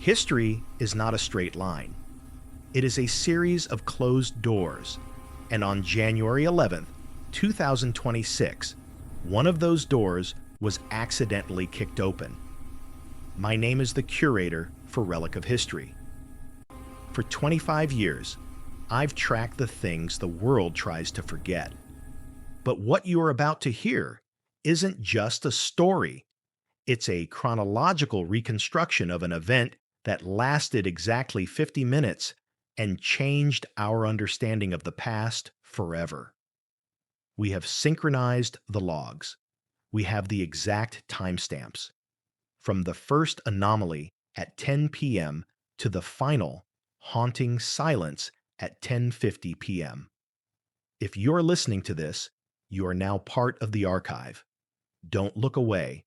History is not a straight line. It is a series of closed doors, and on January 11th, 2026, one of those doors was accidentally kicked open. My name is the curator for Relic of History. For 25 years, I've tracked the things the world tries to forget. But what you are about to hear isn't just a story. It's a chronological reconstruction of an event that lasted exactly 50 minutes and changed our understanding of the past forever. We have synchronized the logs. We have the exact timestamps. From the first anomaly at 10 p.m. to the final haunting silence at 10:50 p.m. If you're listening to this, you are now part of the archive. Don't look away.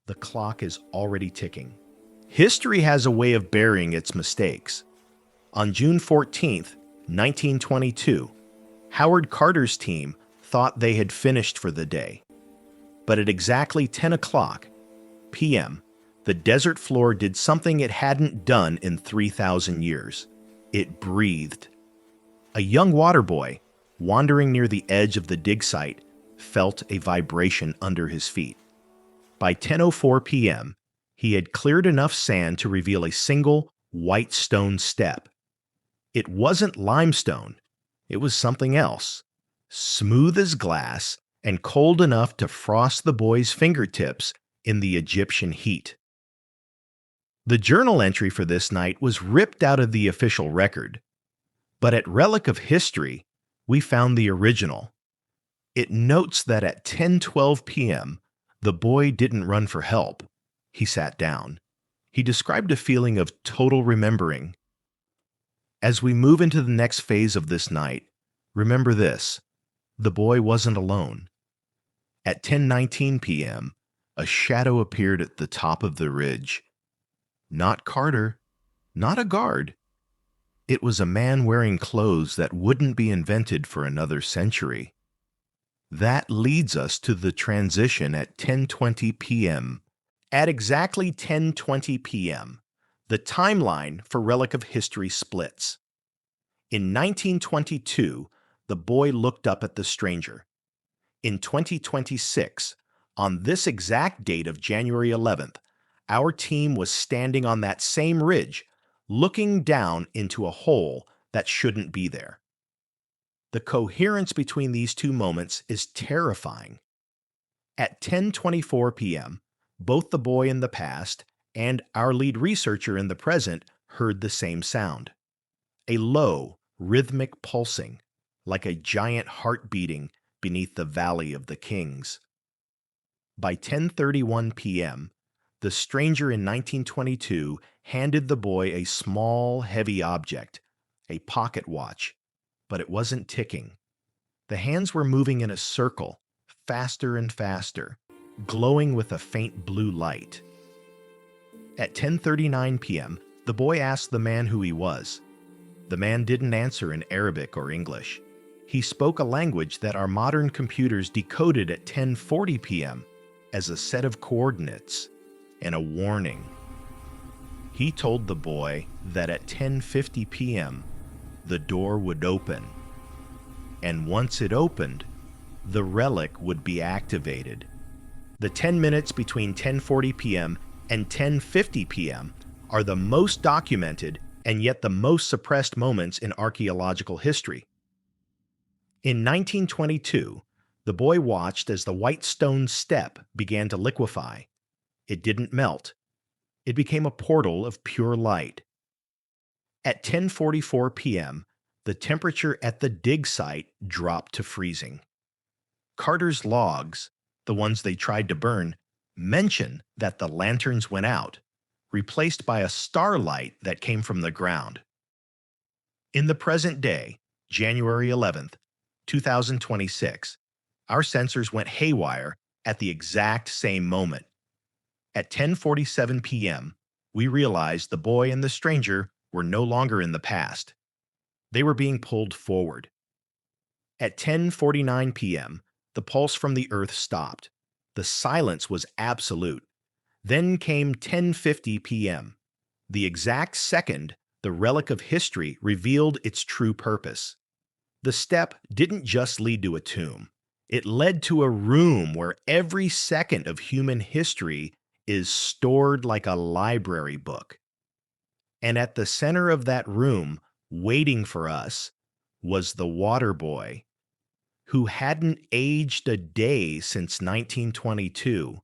The clock is already ticking. History has a way of burying its mistakes. On June 14th, 1922, Howard Carter's team thought they had finished for the day. But at exactly 10 o'clock p.m., the desert floor did something it hadn't done in 3,000 years. It breathed. A young water boy, wandering near the edge of the dig site, felt a vibration under his feet. By 10:04 p.m., he had cleared enough sand to reveal a single white stone step. It wasn't limestone. It was something else, smooth as glass and cold enough to frost the boy's fingertips in the Egyptian heat. The journal entry for this night was ripped out of the official record, but at Relic of History, we found the original. It notes that at 10:12 p.m., the boy didn't run for help. He sat down. He described a feeling of total remembering. As we move into the next phase of this night, remember this: the boy wasn't alone. At 10:19 p.m., a shadow appeared at the top of the ridge. Not Carter, not a guard. It was a man wearing clothes that wouldn't be invented for another century. That leads us to the transition at 10:20 p.m. At exactly 10:20 p.m., the timeline for Relic of History splits. In 1922, the boy looked up at the stranger. In 2026, on this exact date of January 11th, our team was standing on that same ridge, looking down into a hole that shouldn't be there. The coherence between these two moments is terrifying. At 10:24 p.m., both the boy in the past and our lead researcher in the present heard the same sound. A low, rhythmic pulsing, like a giant heart beating beneath the Valley of the Kings. By 10:31 p.m., the stranger in 1922 handed the boy a small, heavy object, a pocket watch, but it wasn't ticking. The hands were moving in a circle, faster and faster, glowing with a faint blue light. At 10:39 p.m., the boy asked the man who he was. The man didn't answer in Arabic or English. He spoke a language that our modern computers decoded at 10:40 p.m. as a set of coordinates and a warning. He told the boy that at 10:50 p.m., the door would open. And once it opened, the relic would be activated. The 10 minutes between 10:40 p.m. and 10:50 p.m. are the most documented and yet the most suppressed moments in archaeological history. In 1922, the boy watched as the white stone step began to liquefy. It didn't melt. It became a portal of pure light. At 10:44 p.m., the temperature at the dig site dropped to freezing. Carter's logs, the ones they tried to burn, mention that the lanterns went out, replaced by a starlight that came from the ground. In the present day, January 11th, 2026, our sensors went haywire at the exact same moment. At 10:47 p.m., we realized the boy and the stranger were no longer in the past. They were being pulled forward. At 10:49 p.m., the pulse from the Earth stopped. The silence was absolute. Then came 10:50 p.m. The exact second the Relic of History revealed its true purpose. The step didn't just lead to a tomb. It led to a room where every second of human history is stored like a library book. And at the center of that room, waiting for us, was the water boy, who hadn't aged a day since 1922.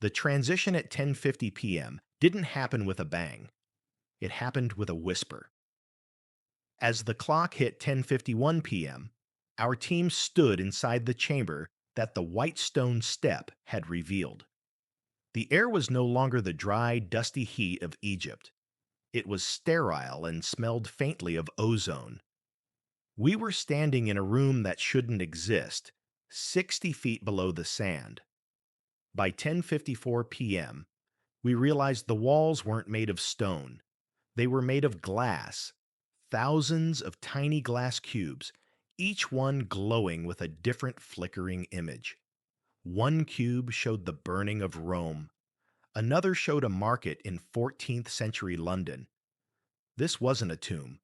The transition at 10:50 p.m. didn't happen with a bang. It happened with a whisper. As the clock hit 10:51 p.m., our team stood inside the chamber that the white stone step had revealed. The air was no longer the dry, dusty heat of Egypt. It was sterile and smelled faintly of ozone. We were standing in a room that shouldn't exist, 60 feet below the sand. By 10:54 p.m., we realized the walls weren't made of stone. They were made of glass, thousands of tiny glass cubes, each one glowing with a different flickering image. One cube showed the burning of Rome. Another showed a market in 14th century London. This wasn't a tomb.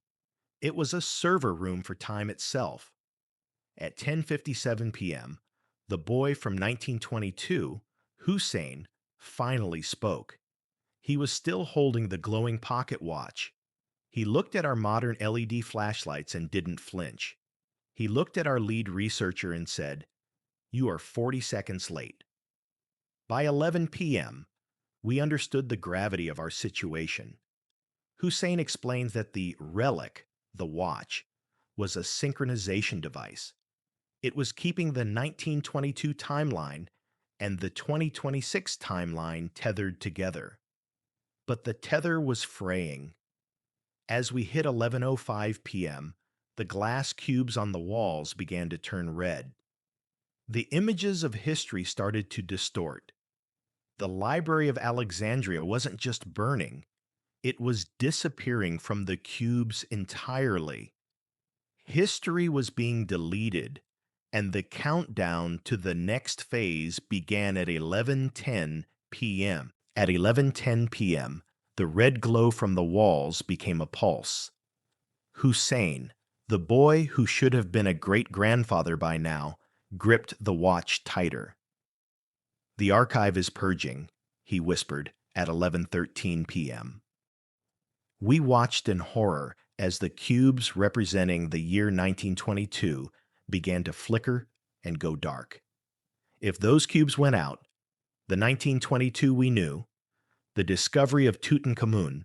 It was a server room for time itself. At 10:57 p.m., the boy from 1922, Hussein, finally spoke. He was still holding the glowing pocket watch. He looked at our modern LED flashlights and didn't flinch. He looked at our lead researcher and said, "You are 40 seconds late." By 11 p.m., we understood the gravity of our situation. Hussein explained that the relic, the watch, was a synchronization device. It was keeping the 1922 timeline and the 2026 timeline tethered together. But the tether was fraying. As we hit 11:05 p.m., the glass cubes on the walls began to turn red. The images of history started to distort. The Library of Alexandria wasn't just burning, it was disappearing from the cubes entirely. History was being deleted, and the countdown to the next phase began at 11:10 p.m. At 11:10 p.m., the red glow from the walls became a pulse. Hussein, the boy who should have been a great-grandfather by now, gripped the watch tighter. "The archive is purging," he whispered at 11:13 p.m. We watched in horror as the cubes representing the year 1922 began to flicker and go dark. If those cubes went out, the 1922 we knew, the discovery of Tutankhamun,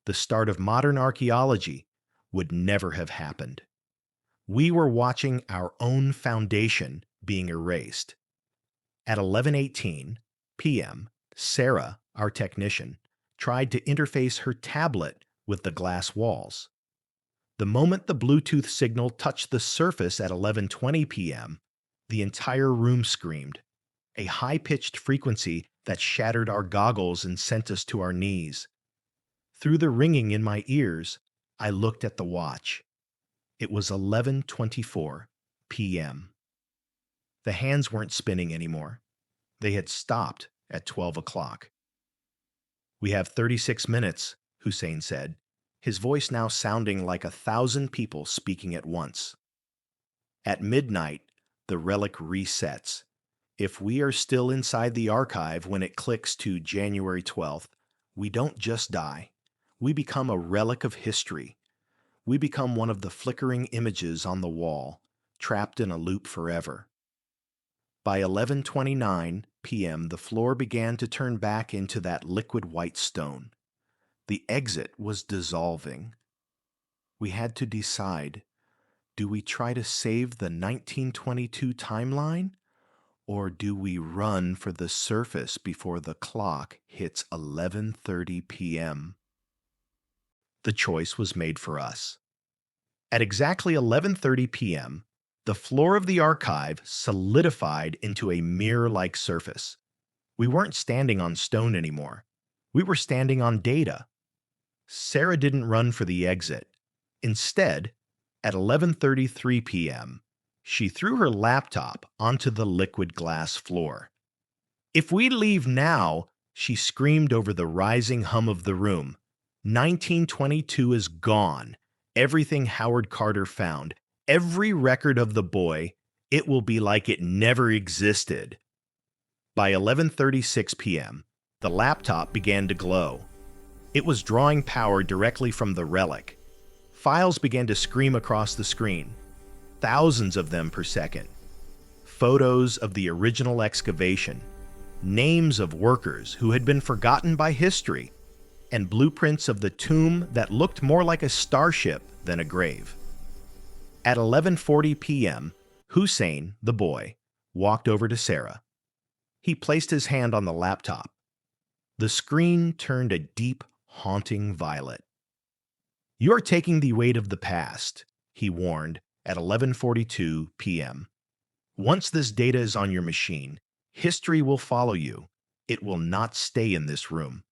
the start of modern archaeology, would never have happened. We were watching our own foundation being erased. At 11:18 p.m., Sarah, our technician, tried to interface her tablet with the glass walls. The moment the Bluetooth signal touched the surface at 11:20 p.m., the entire room screamed, a high-pitched frequency that shattered our goggles and sent us to our knees. Through the ringing in my ears, I looked at the watch. It was 11:24 p.m. The hands weren't spinning anymore. They had stopped at 12 o'clock. "We have 36 minutes," Hussein said, his voice now sounding like 1,000 people speaking at once. "At midnight, the relic resets. If we are still inside the archive when it clicks to January 12th, we don't just die. We become a relic of history. We become one of the flickering images on the wall, trapped in a loop forever." By 11:29 p.m., the floor began to turn back into that liquid white stone. The exit was dissolving. We had to decide, do we try to save the 1922 timeline, or do we run for the surface before the clock hits 11:30 p.m.? The choice was made for us. At exactly 11:30 p.m., the floor of the archive solidified into a mirror-like surface. We weren't standing on stone anymore. We were standing on data. Sarah didn't run for the exit. Instead, at 11:33 p.m., she threw her laptop onto the liquid glass floor. "If we leave now," she screamed over the rising hum of the room, 1922 is gone. Everything Howard Carter found, every record of the boy, it will be like it never existed. By 11:36 p.m., the laptop began to glow. It was drawing power directly from the relic. Files began to scream across the screen, thousands of them per second. Photos of the original excavation, names of workers who had been forgotten by history, and blueprints of the tomb that looked more like a starship than a grave. At 11:40 p.m., Hussein, the boy, walked over to Sarah. He placed his hand on the laptop. The screen turned a deep, haunting violet. "You're taking the weight of the past," he warned at 11:42 p.m. "Once this data is on your machine, history will follow you. It will not stay in this room."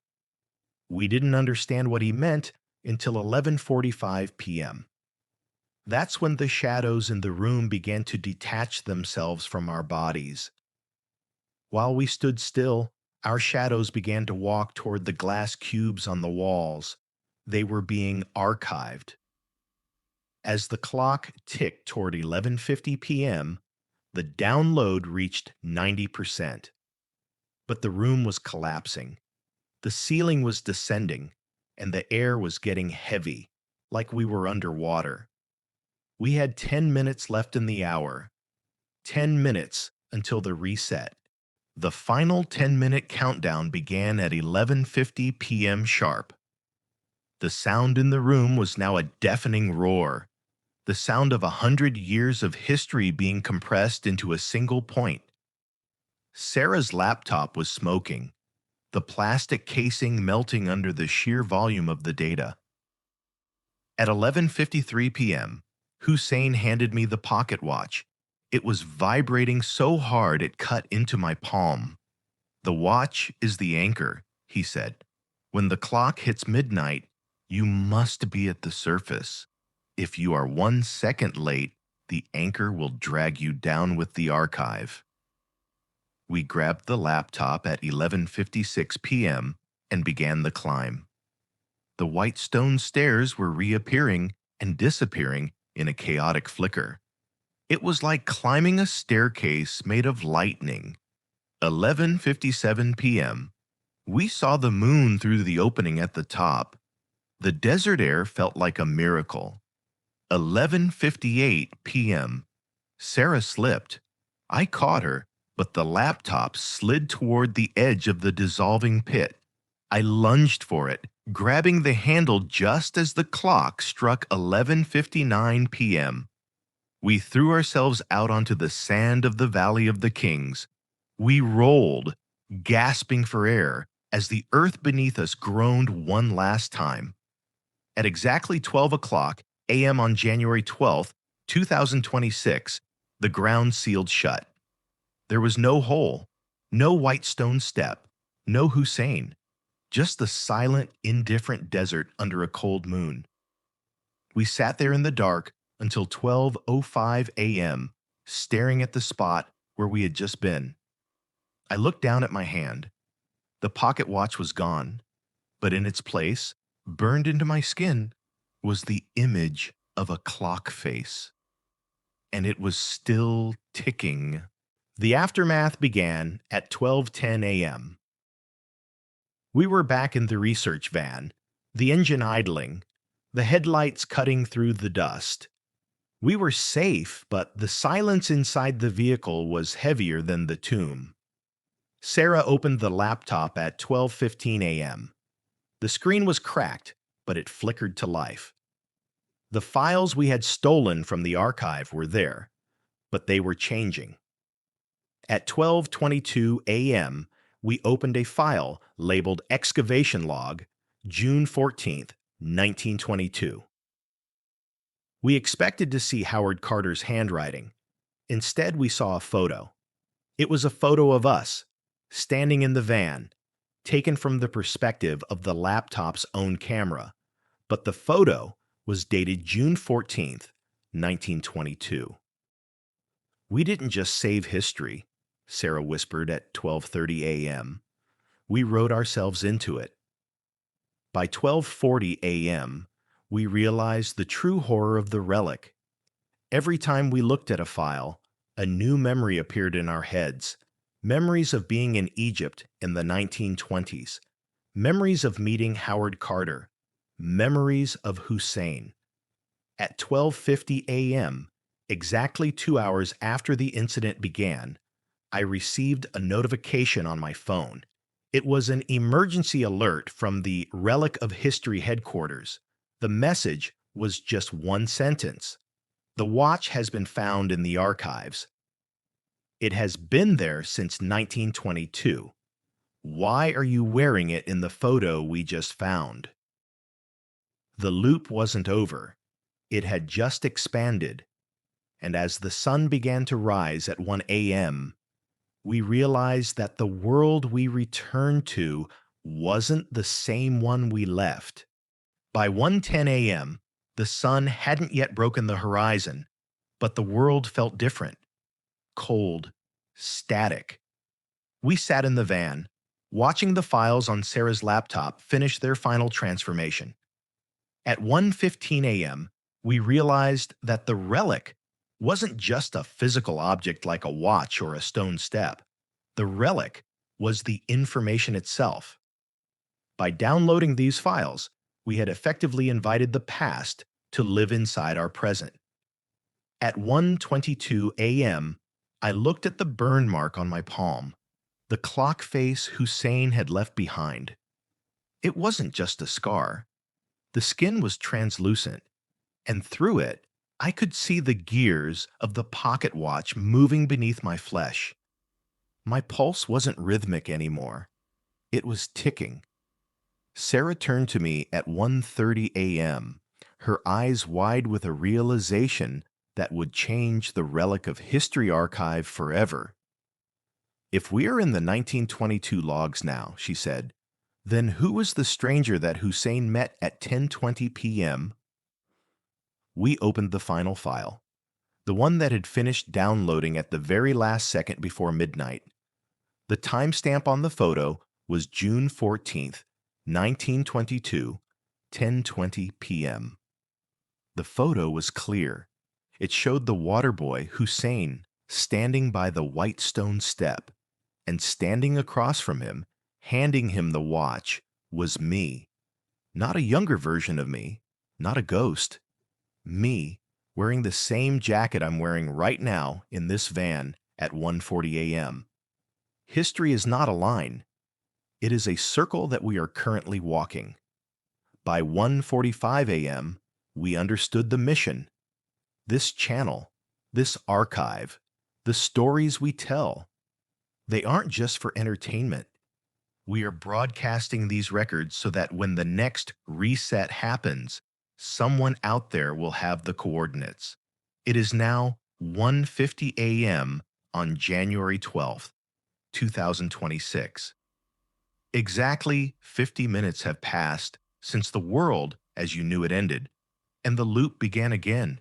We didn't understand what he meant until 11:45 p.m. That's when the shadows in the room began to detach themselves from our bodies. While we stood still, our shadows began to walk toward the glass cubes on the walls. They were being archived. As the clock ticked toward 11:50 p.m., the download reached 90%. But the room was collapsing. The ceiling was descending, and the air was getting heavy, like we were underwater. We had 10 minutes left in the hour. 10 minutes until the reset. The final 10-minute countdown began at 11:50 p.m. sharp. The sound in the room was now a deafening roar, the sound of 100 years of history being compressed into a single point. Sarah's laptop was smoking, the plastic casing melting under the sheer volume of the data. At 11:53 p.m., Hussein handed me the pocket watch. It was vibrating so hard it cut into my palm. "The watch is the anchor," he said. "When the clock hits midnight, you must be at the surface. If you are 1 second late, the anchor will drag you down with the archive." We grabbed the laptop at 11:56 p.m. and began the climb. The white stone stairs were reappearing and disappearing in a chaotic flicker. It was like climbing a staircase made of lightning. 11:57 p.m. We saw the moon through the opening at the top. The desert air felt like a miracle. 11:58 p.m. Sarah slipped. I caught her, but the laptop slid toward the edge of the dissolving pit. I lunged for it, grabbing the handle just as the clock struck 11:59 p.m. We threw ourselves out onto the sand of the Valley of the Kings. We rolled, gasping for air, as the earth beneath us groaned one last time. At exactly 12 o'clock a.m. on January 12, 2026, the ground sealed shut. There was no hole, no white stone step, no Hussein, just the silent, indifferent desert under a cold moon. We sat there in the dark until 12:05 a.m., staring at the spot where we had just been. I looked down at my hand. The pocket watch was gone, but in its place, burned into my skin, was the image of a clock face. And it was still ticking. The aftermath began at 12:10 a.m. We were back in the research van, the engine idling, the headlights cutting through the dust. We were safe, but the silence inside the vehicle was heavier than the tomb. Sarah opened the laptop at 12:15 a.m. The screen was cracked, but it flickered to life. The files we had stolen from the archive were there, but they were changing. At 12:22 a.m., we opened a file labeled Excavation Log, June 14, 1922. We expected to see Howard Carter's handwriting. Instead, we saw a photo. It was a photo of us, standing in the van, taken from the perspective of the laptop's own camera. But the photo was dated June 14, 1922. "We didn't just save history," Sarah whispered at 12:30 a.m. "We wrote ourselves into it." By 12:40 a.m., we realized the true horror of the relic. Every time we looked at a file, a new memory appeared in our heads. Memories of being in Egypt in the 1920s. Memories of meeting Howard Carter. Memories of Hussein. At 12:50 a.m., exactly 2 hours after the incident began, I received a notification on my phone. It was an emergency alert from the Relic of History headquarters. The message was just one sentence. The watch has been found in the archives. It has been there since 1922. Why are you wearing it in the photo we just found? The loop wasn't over. It had just expanded. And as the sun began to rise at 1 a.m., we realized that the world we returned to wasn't the same one we left. By 1:10 a.m., the sun hadn't yet broken the horizon, but the world felt different, cold, static. We sat in the van, watching the files on Sarah's laptop finish their final transformation. At 1:15 a.m., we realized that the relic wasn't just a physical object like a watch or a stone step. The relic was the information itself. By downloading these files, we had effectively invited the past to live inside our present. At 1:22 a.m., I looked at the burn mark on my palm, the clock face Hussein had left behind. It wasn't just a scar. The skin was translucent, and through it, I could see the gears of the pocket watch moving beneath my flesh. My pulse wasn't rhythmic anymore. It was ticking. Sarah turned to me at 1:30 a.m., her eyes wide with a realization that would change the Relic of History archive forever. If we are in the 1922 logs now, she said, then who was the stranger that Hussein met at 10:20 p.m.? We opened the final file, the one that had finished downloading at the very last second before midnight. The timestamp on the photo was June 14th, 1922, 10:20 p.m. The photo was clear. It showed the water boy, Hussein, standing by the white stone step, and standing across from him, handing him the watch, was me. Not a younger version of me, not a ghost. Me, wearing the same jacket I'm wearing right now in this van at 1:40 a.m. History is not a line. It is a circle that we are currently walking. By 1:45 a.m., we understood the mission. This channel, this archive, the stories we tell, they aren't just for entertainment. We are broadcasting these records so that when the next reset happens, someone out there will have the coordinates. It is now 1:50 a.m. on January 12th, 2026. Exactly 50 minutes have passed since the world as you knew it ended, and the loop began again.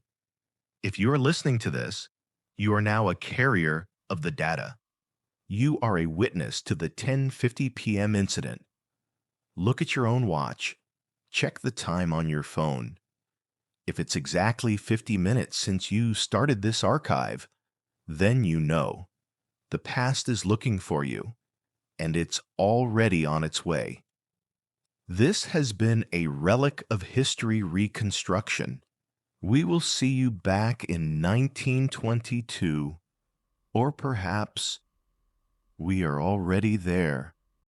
If you are listening to this, you are now a carrier of the data. You are a witness to the 10:50 p.m. incident. Look at your own watch. Check the time on your phone. If it's exactly 50 minutes since you started this archive, then you know. The past is looking for you, and it's already on its way. This has been a Relic of History reconstruction. We will see you back in 1922, or perhaps we are already there.